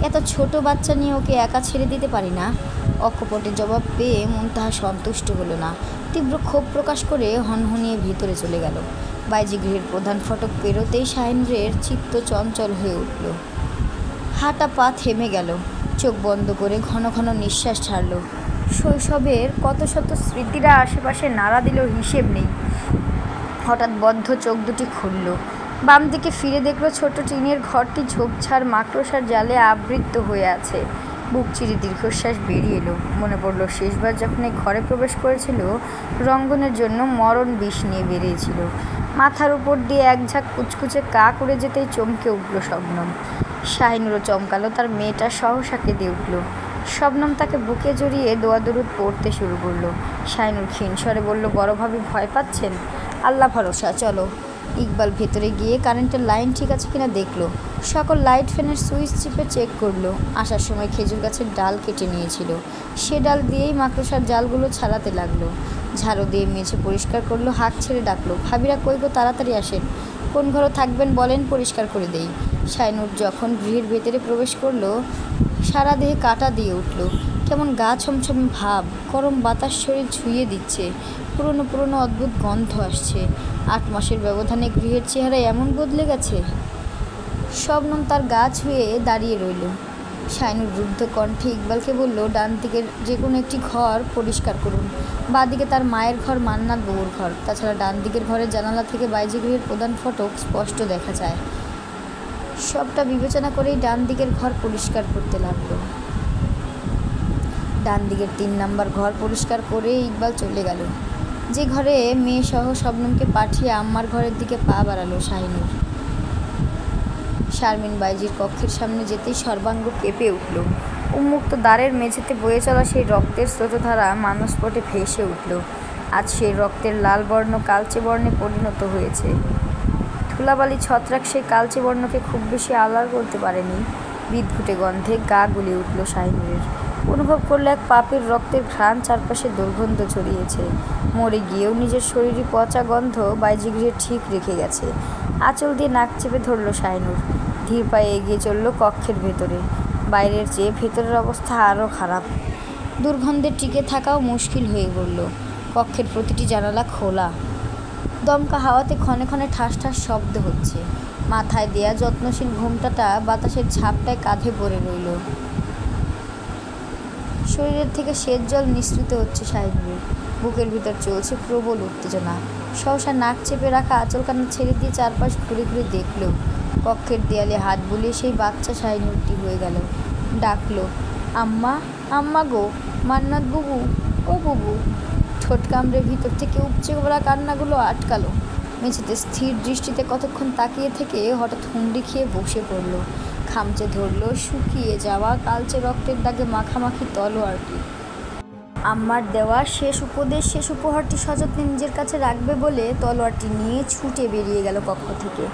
এত ছোট বাচ্চা নিয়ে ওকে একা ছেড়ে দিতে পারি না। অকপটে জবাব পেয়ে মুনতাহা সন্তুষ্ট হলো না। তীব্র ক্ষোভ প্রকাশ করে হনহনিয়ে ভিতরে চলে গেল। বাইজি গৃহের প্রধান ফটক পেরোতেই শাহিনুরের চিত্ত চঞ্চল হয়ে উঠল। হাঁটা পা থেমে গেল। চোখ বন্ধ করে ঘন ঘন নিঃশ্বাস ছাড়ল। শৈশবের কত শত স্মৃতিরা আশেপাশে নাড়া দিল, হিসেব নেই। হঠাৎ বদ্ধ চোখ দুটি খুলল। বাম দিকে ফিরে দেখল ছোট টিনের ঘরটি ঝোপঝাড় মাকড়সার জালে আবৃত হয়ে আছে। বুক চিরে দীর্ঘশ্বাস বেরিয়ে এলো। মনে পড়ল শেষবার যখন এই ঘরে প্রবেশ করেছিল, রঙ্গনের জন্য মরণ বিষ নিয়ে বেরিয়েছিল। মাথার উপর দিয়ে এক ঝাঁক কুচকুচে কাক উড়ে যেতেই চমকে উঠল শবনম। শাহিনুরও চমকালো, তার মেয়েটা সহসা কেঁদে উঠল। শবনম তাকে বুকে জড়িয়ে দোয়া দরুদ পড়তে শুরু করলো। শাহিনুর ক্ষীণ স্বরে বলল, বড় ভাবি ভয় পাচ্ছেন? আল্লাহ ভরসা, চলো। ইকবাল ভেতরে গিয়ে কারেন্টের লাইন ঠিক আছে কিনা দেখলো। সকল লাইট ফ্যানের সুইচ চিপে চেক করলো। আসার সময় খেজুর গাছের ডাল কেটে নিয়েছিল, সে ডাল দিয়েই মাকড়সার জালগুলো ছাড়াতে লাগলো। ঝাড়ু দিয়ে মেঝে পরিষ্কার করলো, হাঁক ছেড়ে ডাকলো, ভাবিরা কই গো, তাড়াতাড়ি আসেন। কোন ঘরে থাকবেন বলেন, পরিষ্কার করে দেই। শাহিনুর যখন গৃহের ভেতরে প্রবেশ করলো, সারা দেহে কাঁটা দিয়ে উঠল। কেমন গা ছমছম ভাব, গরম বাতাস শরীর ছুঁয়ে দিচ্ছে। পুরনো পুরনো অদ্ভুত গন্ধ আসছে। 8 মাসের ব্যবধানে গৃহের চেহারা এমন বদলে গেছে। শবনম তার গা ছুঁয়ে দাঁড়িয়ে রইল। শাহিনুর রুদ্ধ কণ্ঠে ইকবালকে বলল, ডান দিকের যে কোনো একটি ঘর পরিষ্কার করুন। বাঁ দিকে তার মায়ের ঘর, মান্নাত বউর ঘর। তাছাড়া ডান দিকের ঘরের জানালা থেকে বাইজি গৃহের প্রধান ফটক স্পষ্ট দেখা যায়। সবটা বিবেচনা করেই ডান দিকের ঘর পরিষ্কার করতে লাগলো। ডান দিকের 3 নম্বর ঘর পরিষ্কার করে ইকবাল চলে গেল, যে ঘরে মেয়ে সহ শবনমকে পাঠিয়ে আম্মার ঘরের দিকে পা বাড়ালো শাহিনুর। শারমিন বাইজির কক্ষের সামনে যেতেই সর্বাঙ্গ কেঁপে উঠল। উন্মুক্ত দ্বারের মেঝেতে বয়ে চলা সেই রক্তের স্রোতধারা মানসপটে ভেসে উঠল। আজ সেই রক্তের লাল বর্ণ কালচে বর্ণে পরিণত হয়েছে। ধুলাবালি ছত্রাক সেই কালচে বর্ণকে খুব বেশি আড়াল করতে পারেনি। বিদঘুটে গন্ধে গা গুলিয়ে উঠল শাহিনুরের। অনুভব করলো এক পাপের রক্তের ঘ্রাণ চারপাশে দুর্গন্ধ ছড়িয়েছে। মরে গিয়েও নিজের শরীরই পচা গন্ধ বাইজিগৃহে ঠিক রেখে গেছে। আঁচল দিয়ে নাক চেপে ধরল শাইনুর। ধীর পায়ে এগিয়ে চলল কক্ষের ভেতরে। বাইরের চেয়ে ভেতরের অবস্থা আরও খারাপ। দুর্গন্ধে টিকে থাকাও মুশকিল হয়ে পড়ল। কক্ষের প্রতিটি জানালা খোলা। দমকা হাওয়াতে ক্ষণে ক্ষণে ঠাস ঠাস শব্দ হচ্ছে। মাথায় দেয়া যত্নশীল ঘোমটাটা বাতাসের ঝাপটায় কাঁধে পড়ে রইল। শরীরের থেকে সেচ জল নিঃসৃত হচ্ছে শাহিনুরের। বুকের ভিতর চলছে প্রবল উত্তেজনা। সহসা নাক চেপে রাখা আঁচলকানা ছেড়ে দিয়ে চারপাশ ঘুরে ঘুরে দেখল। কক্ষের দেয়ালে হাত বুলিয়ে সেই বাচ্চা শাহিনুরটি হয়ে গেল। ডাকলো, আম্মা, আম্মা গো, মান্নাত বুবু, ও বুবু। ঠোঁট কামড়ে ভিতর থেকে উপচে পড়া কান্নাগুলো আটকালো। মেঝেতে স্থির দৃষ্টিতে কতক্ষণ তাকিয়ে থেকে হঠাৎ হুমড়ি খেয়ে বসে পড়ল। খামচে ধরল শুকিয়ে যাওয়া কালচে রক্তের দাগে মাখামাখি তলোয়ারটি। আম্মার দেওয়া শেষ উপদেশ, শেষ উপহারটি সযত্নে নিজের কাছে রাখবে বলে তলোয়ারটি নিয়ে ছুটে বেরিয়ে গেল কক্ষ থেকে।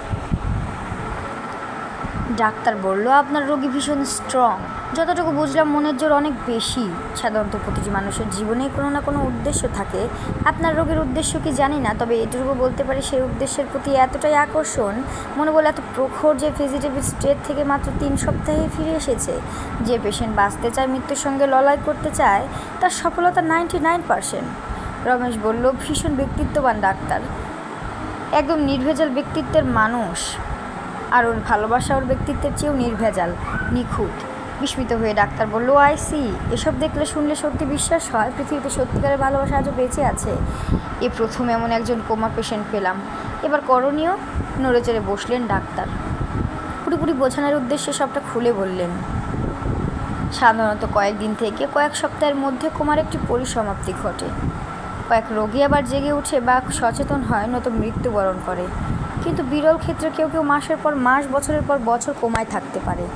ডাক্তার বলল, আপনার রোগী ভীষণ স্ট্রং। যতটুকু বুঝলাম মনের জোর অনেক বেশি। সাধারণত প্রতিটি মানুষের জীবনেই কোনো না কোনো উদ্দেশ্য থাকে। আপনার রোগের উদ্দেশ্য কি জানি না, তবে এটুকু বলতে পারি সেই উদ্দেশ্যের প্রতি এতটাই আকর্ষণ, মনোবল এত প্রখর যে ভেজিটেবল স্টেট থেকে মাত্র 3 সপ্তাহে ফিরে এসেছে। যে পেশেন্ট বাঁচতে চায়, মৃত্যুর সঙ্গে লড়াই করতে চায়, তার সফলতা 99%। রমেশ বলল, ভীষণ ব্যক্তিত্ববান ডাক্তার, একদম নির্ভেজাল ব্যক্তিত্বের মানুষ। আর ওর ভালোবাসা ওর ব্যক্তিত্বের চেয়েও নির্ভেজাল, নিখুঁত। বিস্মিত হয়ে ডাক্তার বলল, আই সি, এসব দেখলে শুনলে সত্যি বিশ্বাস হয় পৃথিবীতে সত্যিকারের ভালোবাসা আজও বেঁচে আছে। এ প্রথম এমন একজন কোমা পেশেন্ট পেলাম। এবার করণীয়? নড়ে চড়ে বসলেন ডাক্তার। পুরোপুরি বোঝানোর উদ্দেশ্যে সবটা খুলে বললেন। সাধারণত কয়েকদিন থেকে কয়েক সপ্তাহের মধ্যে কোমার একটি পরিসমাপ্তি ঘটে। কয়েক রোগী আবার জেগে উঠে বা সচেতন হয়, নতুন মৃত্যুবরণ করে। কিন্তু বিরল ক্ষেত্রে কেউ কেউ মাসের পর মাস, বছরের পর বছর কোমায় থাকতে পারে।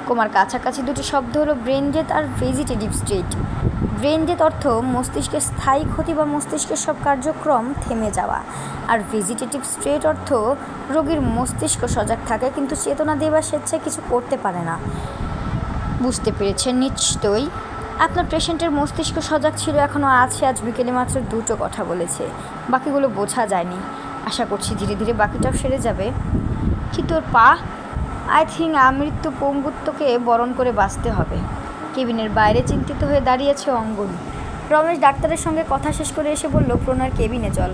কোমার কাছাকাছি দুটি শব্দ হলো ব্রেন ডেথ আর ভেজিটেটিভ স্টেট। ব্রেন ডেথ অর্থ মস্তিষ্কের স্থায়ী ক্ষতি বা মস্তিষ্কের সব কার্যক্রম থেমে যাওয়া। আর ভেজিটেটিভ স্টেট অর্থ রোগীর মস্তিষ্ক সজাগ থাকে কিন্তু চেতনা দিয়ে বা স্বেচ্ছায় কিছু করতে পারে না। বুঝতে পেরেছেন নিশ্চয়ই? আপনার পেশেন্টের মস্তিষ্ক সজাগ ছিল, এখনও আছে। আজ বিকেলে মাত্র 2টো কথা বলেছে, বাকিগুলো বোঝা যায়নি। আশা করছি ধীরে ধীরে বাকিটাও সেরে যাবে। কিন্তু ওর পা, আই থিঙ্ক আমৃত্যু পঙ্গুত্বকে বরণ করে বাঁচতে হবে। কেবিনের বাইরে চিন্তিত হয়ে দাঁড়িয়েছে অঙ্গন। রমেশ ডাক্তারের সঙ্গে কথা শেষ করে এসে বলল, প্রণয়ের কেবিনে চল।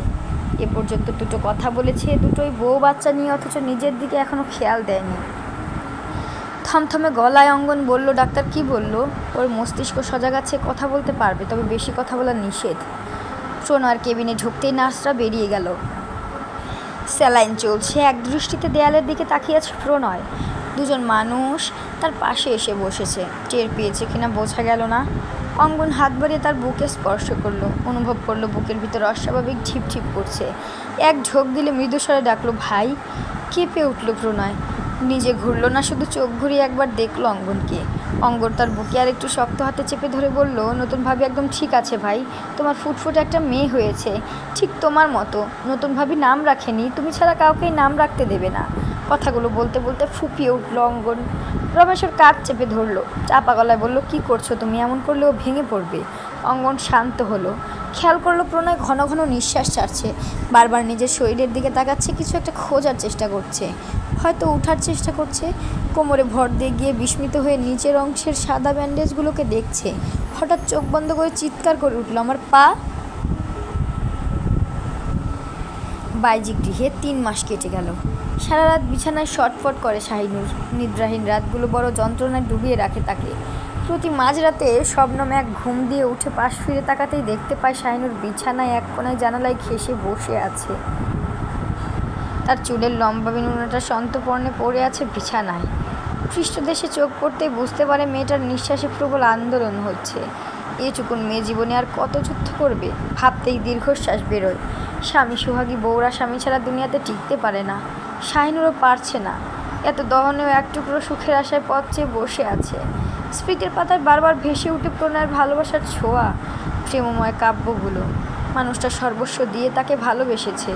এ পর্যন্ত 2টো কথা বলেছে, দুটোই বউ বাচ্চা নিয়ে, অথচ নিজের দিকে এখনও খেয়াল দেয়নি। থমথমে গলায় অঙ্গন বলল, ডাক্তার কি বলল? ওর মস্তিষ্ক সজাগ আছে, কথা বলতে পারবে, তবে বেশি কথা বলা নিষেধ। প্রণয়ের কেবিনে ঢুকতেই নার্সরা বেরিয়ে গেল। স্যালাইন চলছে। এক দৃষ্টিতে দেয়ালের দিকে তাকিয়ে আছে প্রণয়। দুজন মানুষ তার পাশে এসে বসেছে। টের পেয়েছে কিনা বোঝা গেল না। অঙ্গন হাত বাড়িয়ে তার বুকে স্পর্শ করলো। অনুভব করলো বুকের ভিতর অস্বাভাবিক ঢিপ ঢিপ করছে। এক ঝোঁক দিলে মৃদুস্বরে ডাকলো, ভাই। কেঁপে উঠল প্রণয়। নিজে ঘুরলো না, শুধু চোখ ঘুরিয়ে একবার দেখলো অঙ্গনকে। অঙ্গন তার বুকে আর একটু শক্ত হাতে চেপে ধরে বলল, নতুনভাবে একদম ঠিক আছে ভাই। তোমার ফুটফুটে একটা মেয়ে হয়েছে, ঠিক তোমার মতো। নতুনভাবে নাম রাখেনি, তুমি ছাড়া কাউকেই নাম রাখতে দেবে না। কথাগুলো বলতে বলতে ফুপিয়ে উঠল অঙ্গন। রমেশের কাঁধ চেপে ধরলো, চাপা গলায় বলল, কি করছো তুমি? এমন করলে ও ভেঙে পড়বে। অঙ্গন শান্ত হলো। খেয়াল করলো প্রণয় ঘন ঘন নিঃশ্বাস ছাড়ছে, বারবার নিজের শরীরের দিকে তাকাচ্ছে, কিছু একটা খোঁজার চেষ্টা করছে, হয়তো ওঠার চেষ্টা করছে। কোমরে ভর দিয়ে গিয়ে বিস্মিত হয়ে নিচের অংশের সাদা ব্যান্ডেজগুলোকে দেখছে। হঠাৎ চোখ বন্ধ করে চিৎকার করে উঠল, আমার পা। বাইজিগৃহে 3 মাস কেটে গেল। সারা রাত বিছানায় শটফট করে শাহিনুর। নিদ্রাহীন রাতগুলো বড় যন্ত্রণায় ডুবিয়ে রাখে তাকে। প্রতি মাঝরাতে শবনম এক ঘুম দিয়ে উঠে পাশ ফিরে তাকাতেই দেখতে পায় শাহিনুর বিছানায় এক কোণায় জানালায় ঘেঁষে বসে আছে। তার চুলের লম্বা বিনুনাটা সন্তর্পণে পড়ে আছে বিছানায়। পৃষ্ঠদেশে চোখ পড়তেই বুঝতে পারে মেয়েটার নিঃশ্বাসে প্রবল আন্দোলন হচ্ছে। এটুকুন মেয়ে জীবনে আর কত যুদ্ধ করবে, ভাবতেই দীর্ঘশ্বাস বেরোয়। স্বামী সোহাগী বউরা স্বামী ছাড়া দুনিয়াতে টিকতে পারে না। শাহিনুরও পারছে না। এত দহনেও এক টুকরো সুখের আশায় পথ চেয়ে বসে আছে। স্মৃতির পাতায় বারবার ভেসে উঠে প্রণয়ের ভালোবাসার ছোঁয়া, প্রেমময় কাব্যগুলো। মানুষটা সর্বস্ব দিয়ে তাকে ভালোবেসেছে।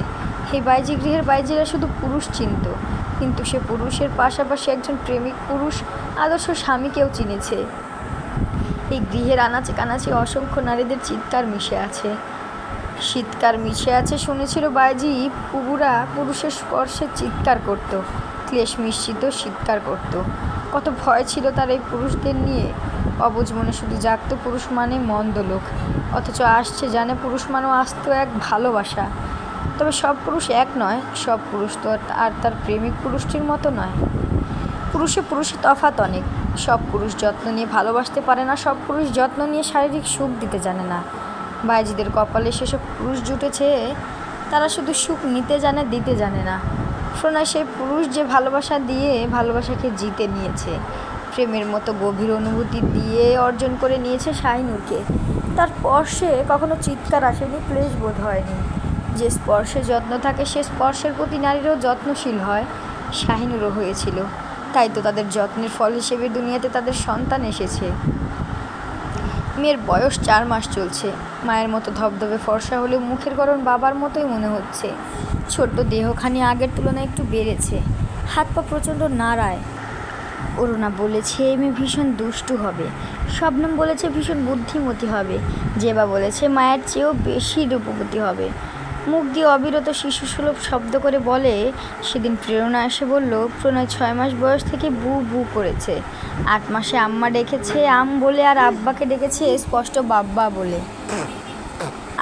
এই বাইজিগৃহের বাইজিরা শুধু পুরুষ চিনত, কিন্তু সে পুরুষের পাশাপাশি একজন প্রেমিক পুরুষ, আদর্শ স্বামীকেও চিনেছে। এই গৃহের আনাচে কানাচে অসংখ্য নারীদের চিৎকার মিশে আছে। শুনেছিল বাইজি পুবুরা পুরুষের স্পর্শে চিৎকার করত, ক্লেশ মিশ্রিত চিৎকার করত। কত ভয় ছিল তার এই পুরুষদের নিয়ে। অবুঝ মনে শুধু জাগত পুরুষ মানে মন্দ লোক, অথচ আসছে জানে পুরুষ মানেও আসত এক ভালোবাসা। তবে সব পুরুষ এক নয়, সব পুরুষ তো আর তার প্রেমিক পুরুষটির মতো নয়। পুরুষে তফাৎ অনেক। সব পুরুষ যত্ন নিয়ে ভালোবাসতে পারে না, সব পুরুষ যত্ন নিয়ে শারীরিক সুখ দিতে জানে না। বাইজিদের কপালে সেসব পুরুষ জুটেছে, তারা শুধু সুখ নিতে জানে, দিতে জানে না। প্রণয় সেই পুরুষ যে ভালোবাসা দিয়ে ভালোবাসাকে জিতে নিয়েছে, প্রেমের মতো গভীর অনুভূতি দিয়ে অর্জন করে নিয়েছে শাহিনুরকে। তার স্পর্শে কখনো চিৎকার আসেনি, ক্লেশ বোধ হয়নি। যে স্পর্শে যত্ন থাকে সে স্পর্শের প্রতি নারীরও যত্নশীল হয়। শাহিনুরও হয়েছিল, তাই তো তাদের যত্নের ফল হিসেবে দুনিয়াতে তাদের সন্তান এসেছে। মেয়ের বয়স 4 মাস চলছে। মায়ের মতো ধবধবে ফর্সা হলেও মুখের গড়ন বাবার মতোই মনে হচ্ছে। ছোট্ট দেহখানি আগের তুলনায় একটু বেড়েছে, হাত পা প্রচণ্ড নাড়ায়। অরুণা বলেছে এই মেয়ে ভীষণ দুষ্টু হবে, শবনম বলেছে ভীষণ বুদ্ধিমতী হবে, জেবা বলেছে মায়ের চেয়েও বেশি রূপবতী হবে। মুখ দিয়ে অবিরত শিশুসুলভ শব্দ করে বলে। সেদিন প্রেরণা এসে বলল, প্রণয় 6 মাস বয়স থেকে বু বু করেছে। 8 মাসে আম্মা ডেকেছে আম বলে, আর আব্বাকে ডেকেছে স্পষ্ট বাব্বা বলে।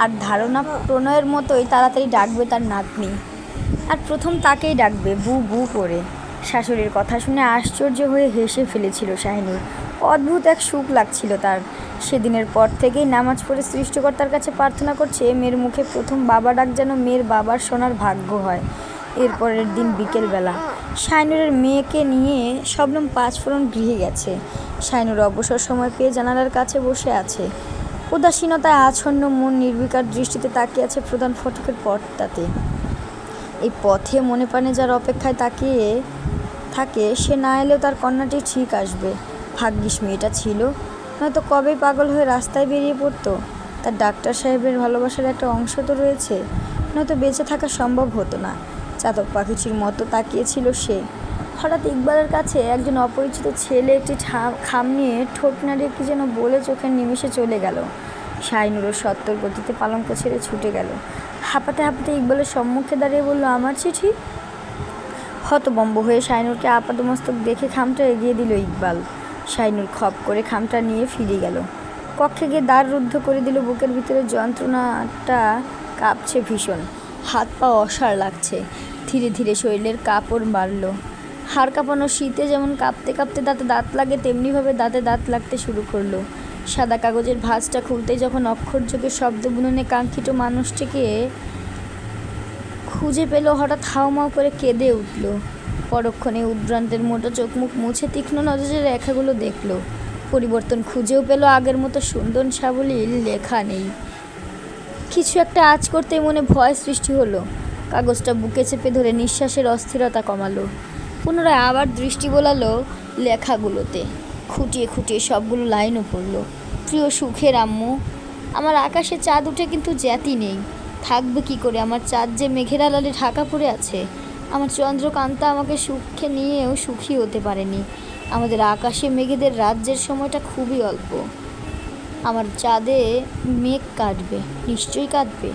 আর ধারণা প্রণয়ের মতোই তাড়াতাড়ি ডাকবে তার নাতনি, আর প্রথম তাকেই ডাকবে বু বু করে। শাশুড়ির কথা শুনে আশ্চর্য হয়ে হেসে ফেলেছিল শাহিনুর। অদ্ভুত এক সুখ লাগছিল তার। সেদিনের পর থেকেই নামাজ পড়ে সৃষ্টিকর্তার কাছে প্রার্থনা করছে মেয়ের মুখে প্রথম বাবা ডাক যেন মেয়ের বাবার শোনার ভাগ্য হয়। এরপরের দিন বিকেলবেলা শাহিনুরের মেয়েকে নিয়ে শবনম 5 ফোড়ন গৃহে গেছে। শাহিনুর অবসর সময় পেয়ে জানালার কাছে বসে আছে। উদাসীনতায় আচ্ছন্ন মন নির্বিকার দৃষ্টিতে তাকিয়ে আছে প্রধান ফটকের পথটাতে। এই পথে মনে প্রাণে যার অপেক্ষায় তাকিয়ে থাকে, সে না এলেও তার কন্যাটি ঠিক আসবে। ভাগ্যিস মেয়েটা ছিল, নয়তো কবেই পাগল হয়ে রাস্তায় বেরিয়ে পড়তো। তার ডাক্তার সাহেবের ভালোবাসার একটা অংশ তো রয়েছে, নয়তো বেঁচে থাকা সম্ভব হতো না। চাতক পাখিটির মতো তাকিয়েছিল সে। হঠাৎ ইকবালের কাছে একজন অপরিচিত ছেলে একটি খাম নিয়ে ঠোঁট নাড়িয়ে কি যেন বলে চোখের নিমেষে চলে গেল। শাহিনুরও সত্তর গতিতে পালঙ্ক ছেড়ে ছুটে গেল। হাঁপাতে হাঁপাতে ইকবালের সম্মুখে দাঁড়িয়ে বলল, আমার চিঠি। হতবম্ব হয়ে শাহিনুরকে আপাদমস্তক দেখে খামটা এগিয়ে দিল ইকবাল। শাহিনুর খপ করে খামটা নিয়ে ফিরে গেল। কক্ষে গিয়ে দ্বার রুদ্ধ করে দিল। বুকের ভিতরে যন্ত্রণাটা কাঁপছে ভীষণ, হাত পা অসাড় লাগছে। ধীরে ধীরে শরীরের কাপড় বাড়ল। হাড় কাঁপানো শীতে যেমন কাঁপতে কাঁপতে দাঁতে দাঁত লাগে, তেমনিভাবে দাঁতে দাঁত লাগতে শুরু করলো। সাদা কাগজের ভাঁজটা খুলতেই যখন অক্ষরযোগে শব্দ বুননে কাঙ্ক্ষিত মানুষটিকে খুঁজে পেল, হঠাৎ হাউমাউ করে কেঁদে উঠল। পরক্ষণে উদ্ভ্রান্তের মোটা চোখ মুখ মুছে তীক্ষ্ণ নজরের রেখাগুলো দেখল। পরিবর্তন খুঁজেও পেল, আগের মতো সুন্দর সাবলীল লেখা নেই। কিছু একটা আঁচ করতেই মনে ভয় সৃষ্টি হলো। কাগজটা বুকে চেপে ধরে নিঃশ্বাসের অস্থিরতা কমালো। পুনরায় আবার দৃষ্টি বোলালো লেখাগুলোতে। খুঁটিয়ে খুঁটিয়ে সবগুলো লাইনও পড়ল। প্রিয় সুখের আম্মু, আমার আকাশে চাঁদ উঠে কিন্তু জ্যাতি নেই। থাকবে কি করে, আমার চাঁদ যে মেঘের আড়ালে ঢাকা পড়ে আছে। আমার চন্দ্রকান্তা আমাকে সুখে নিয়েও সুখী হতে পারেনি। আমাদের আকাশে মেঘেদের রাজ্যের সময়টা খুবই অল্প। আমার চাঁদে মেঘ কাটবে, নিশ্চয়ই কাটবে।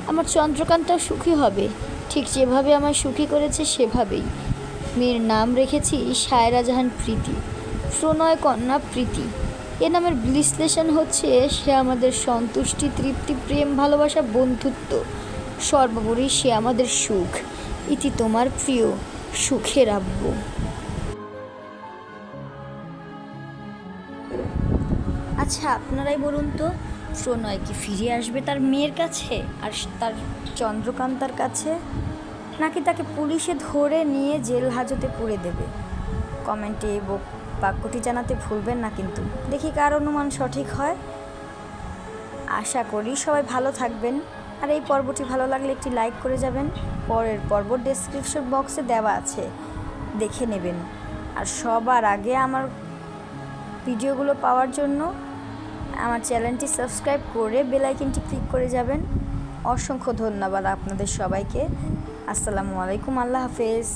আমার চন্দ্রকান্তাও সুখী হবে, ঠিক যেভাবে আমায় সুখী করেছে সেভাবেই। মেয়ের নাম রেখেছি সায়রা জাহান প্রীতি, প্রণয় কন্যা প্রীতি। এ নামের বিশ্লেষণ হচ্ছে সে আমাদের সন্তুষ্টি, তৃপ্তি, প্রেম, ভালোবাসা, বন্ধুত্ব, সর্বোপরি সে আমাদের সুখ। ইতি তোমার প্রিয় সুখের আব্বু। আচ্ছা, আপনারাই বলুন তো, প্রণয় কি ফিরে আসবে তার মেয়ের কাছে আর তার চন্দ্রকান্তার কাছে, নাকি তাকে পুলিশে ধরে নিয়ে জেল হাজতে পুরে দেবে? কমেন্টে এই বাক্যটি জানাতে ভুলবেন না কিন্তু। দেখি কার অনুমান সঠিক হয়। আশা করি সবাই ভালো থাকবেন। আর এই পর্বটি ভালো লাগলে একটি লাইক করে যাবেন। পরের পর্ব ডেসক্রিপশন বক্সে দেওয়া আছে, দেখে নেবেন। আর সবার আগে আমার ভিডিওগুলো পাওয়ার জন্য আমার চ্যানেলটি সাবস্ক্রাইব করে বেল আইকনটি ক্লিক করে যাবেন। অসংখ্য ধন্যবাদ আপনাদের সবাইকে। আসসালামু আলাইকুম, আল্লাহ হাফেজ।